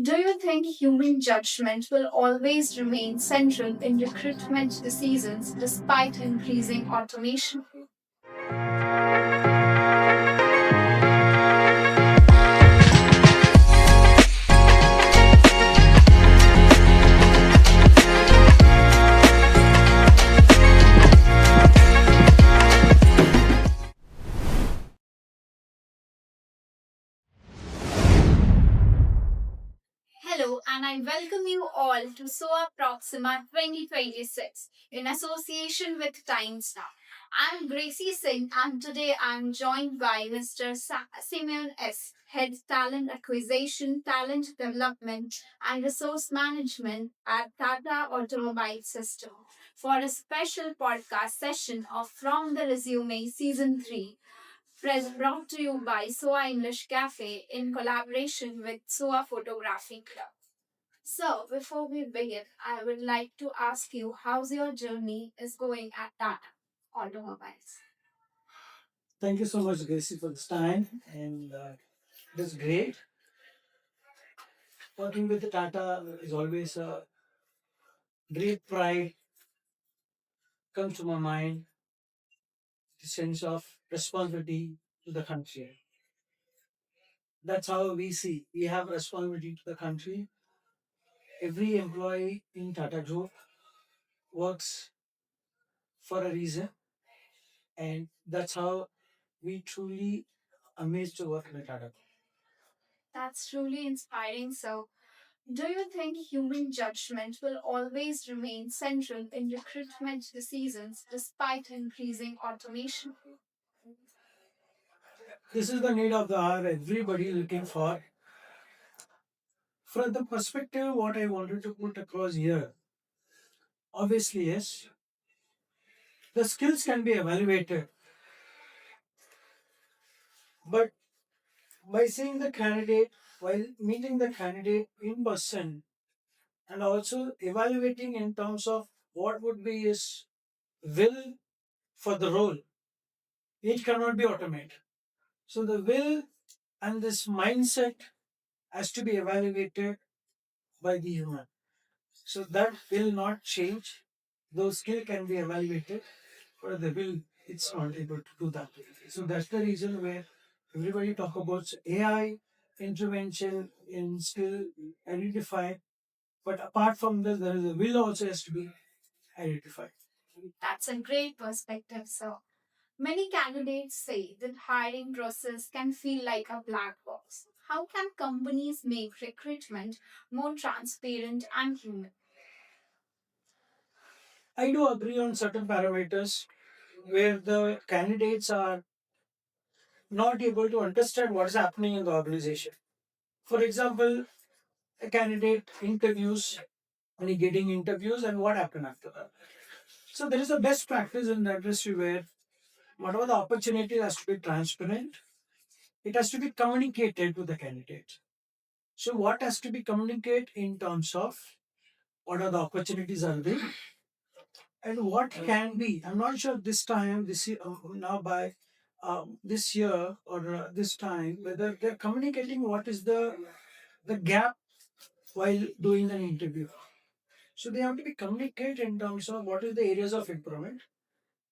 Do you think human judgment will always remain central in recruitment decisions despite increasing automation? Hello, and I welcome you all to SOA Proxima 2026 in association with Times Now. I'm Gracy Singh, and today I'm joined by Mr. Simeon S, Head Talent Acquisition, Talent Development, and Resource Management at TATA AutoComp Systems for a special podcast session of From the Resume Season 3 brought to you by SOA English Cafe in collaboration with SOA Photography Club. So, before we begin, I would like to ask you how's your journey is going at Tata Automobiles? Thank you so much, Gracie, for this time. And it is great. Working with the Tata is always a great pride comes to my mind, the sense of responsibility to the country. That's how we see. We have responsibility to the country. Every employee in Tata Group works for a reason, and that's how we truly amazed to work in the Tata. That's truly inspiring. So, do you think human judgment will always remain central in recruitment decisions despite increasing automation? This is the need of the hour. Everybody looking for. From the perspective, what I wanted to put across here, obviously, yes, the skills can be evaluated, but by seeing the candidate, while meeting the candidate in person, and also evaluating in terms of what would be his will for the role, it cannot be automated. So the will and this mindset has to be evaluated by the human. So that will not change. Those skill can be evaluated, but the will it's not able to do that. So that's the reason where everybody talk about AI intervention in skill identified. But apart from this, there is a will also has to be identified. That's a great perspective, sir. Many candidates say that hiring process can feel like a black box. How can companies make recruitment more transparent and human? I do agree on certain parameters where the candidates are not able to understand what is happening in the organization. For example, a candidate interviews and he getting interviews and what happened after that. So there is a best practice in the industry where whatever the opportunity has to be transparent, it has to be communicated to the candidate. So what has to be communicated in terms of what are the opportunities are there and what can be. I'm not sure this time, this year, now by this year or this time, whether they're communicating what is the gap while doing an interview. So they have to be communicated in terms of what is the areas of improvement,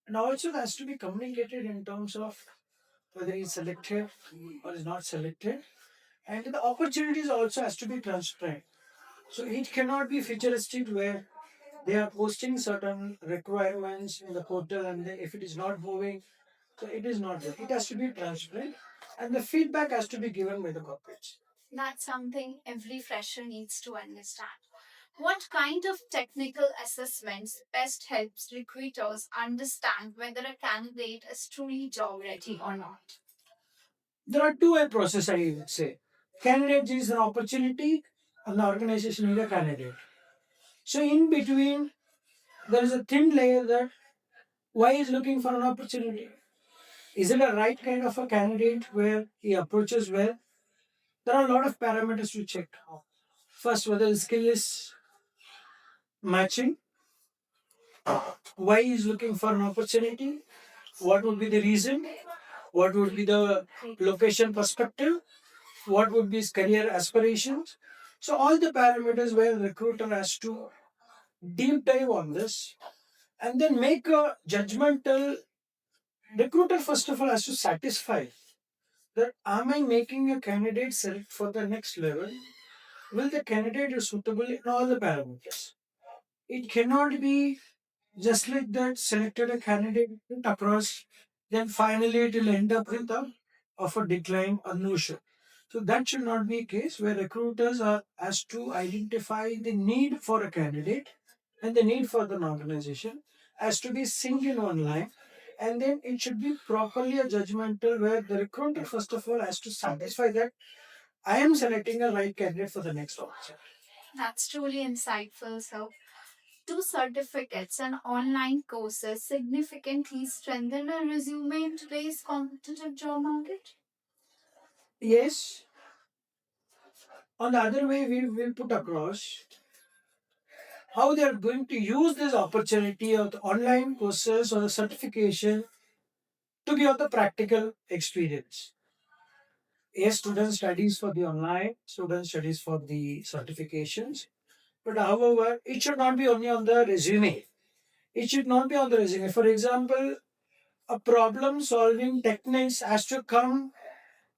and also it has to be communicated in terms of whether he's selected or is not selected, and the opportunities also has to be transparent. So it cannot be futuristic where they are posting certain requirements in the portal, and if it is not moving, so it is not there. It has to be transparent, and the feedback has to be given by the corporates. That's something every fresher needs to understand. What kind of technical assessments best helps recruiters understand whether a candidate is truly job ready or not? There are two-way process, I would say. Candidate is an opportunity, and the organization is a candidate. So in between, there is a thin layer that why is looking for an opportunity. Is it a right kind of a candidate where he approaches well? There are a lot of parameters to check. First, whether the skill is matching, why he is looking for an opportunity, what would be the reason, what would be the location perspective, what would be his career aspirations. So all the parameters where the recruiter has to deep dive on this and then make a judgmental. Recruiter first of all has to satisfy that am I making a candidate select for the next level? Will the candidate is suitable in all the parameters? It cannot be just like that selected a candidate across, then finally it will end up with a of a decline or no show. So that should not be a case where recruiters are asked to identify the need for a candidate and the need for an organization has to be synced in one line, and then it should be properly a judgmental where the recruiter first of all has to satisfy that I am selecting a right candidate for the next option. That's truly insightful. So, do certificates and online courses significantly strengthen a resume in today's competitive job market? Yes. On the other way, we will put across how they are going to use this opportunity of the online courses or the certification to give the practical experience. Yes, student studies for the online, student studies for the certifications. But however, it should not be only on the resume. It should not be on the resume. For example, a problem solving techniques has to come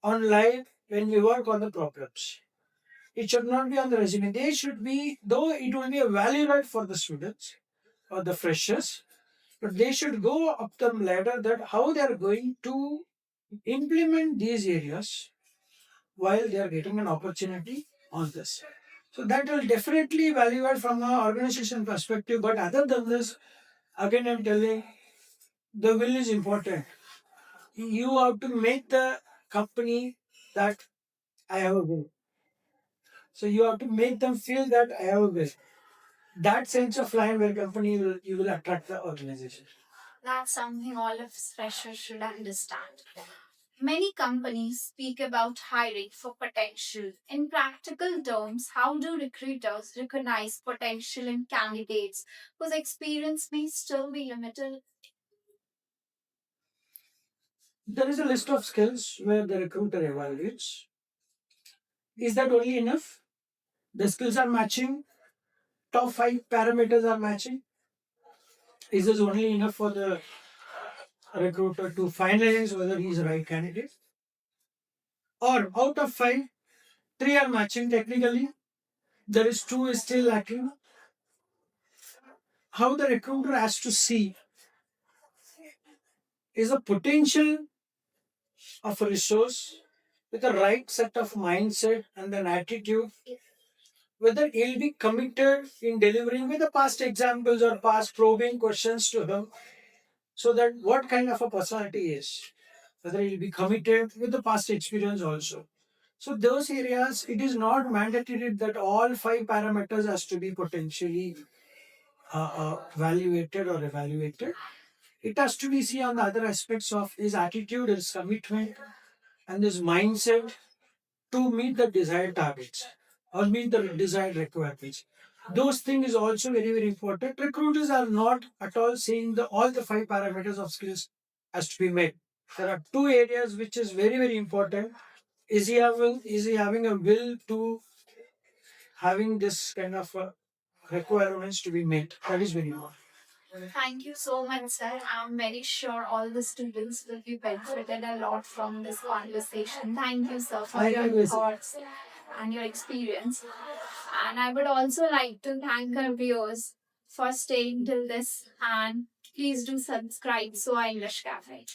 on live when we work on the problems. It should not be on the resume. They should be, though it will be a value add for the students or the freshers, but they should go up the ladder that how they are going to implement these areas while they are getting an opportunity on this. So that will definitely value add from our organization perspective. But other than this, again I'm telling the will is important. You have to make the company that I have a will. So you have to make them feel that I have a will. That sense of line where company will you will attract the organization. That's something all of us freshers should understand. Many companies speak about hiring for potential. In practical terms, how do recruiters recognize potential in candidates whose experience may still be limited? There is a list of skills where the recruiter evaluates. Is that only enough? The skills are matching, top five parameters are matching. Is this only enough for the recruiter to finalize whether he is the right candidate? Or out of five, three are matching technically, there is two is still lacking. How the recruiter has to see is a potential of a resource with the right set of mindset and an attitude, whether he'll be committed in delivering with the past examples or past probing questions to him, so that what kind of a personality he is, whether he'll be committed with the past experience also. So those areas, it is not mandatory that all five parameters has to be potentially evaluated or evaluated. It has to be seen on the other aspects of his attitude, his commitment, and his mindset to meet the desired targets or meet the desired requirements. Those things is also very very important. Recruiters are not at all saying the all the five parameters of skills has to be met. There are two areas which is very very important. Is he having a will to having this kind of requirements to be met? That is very important. Thank you so much, sir. I'm very sure all the students will be benefited a lot from this conversation. Thank you, sir, for your thoughts and your experience. And I would also like to thank our viewers for staying till this. And please do subscribe to our English Cafe.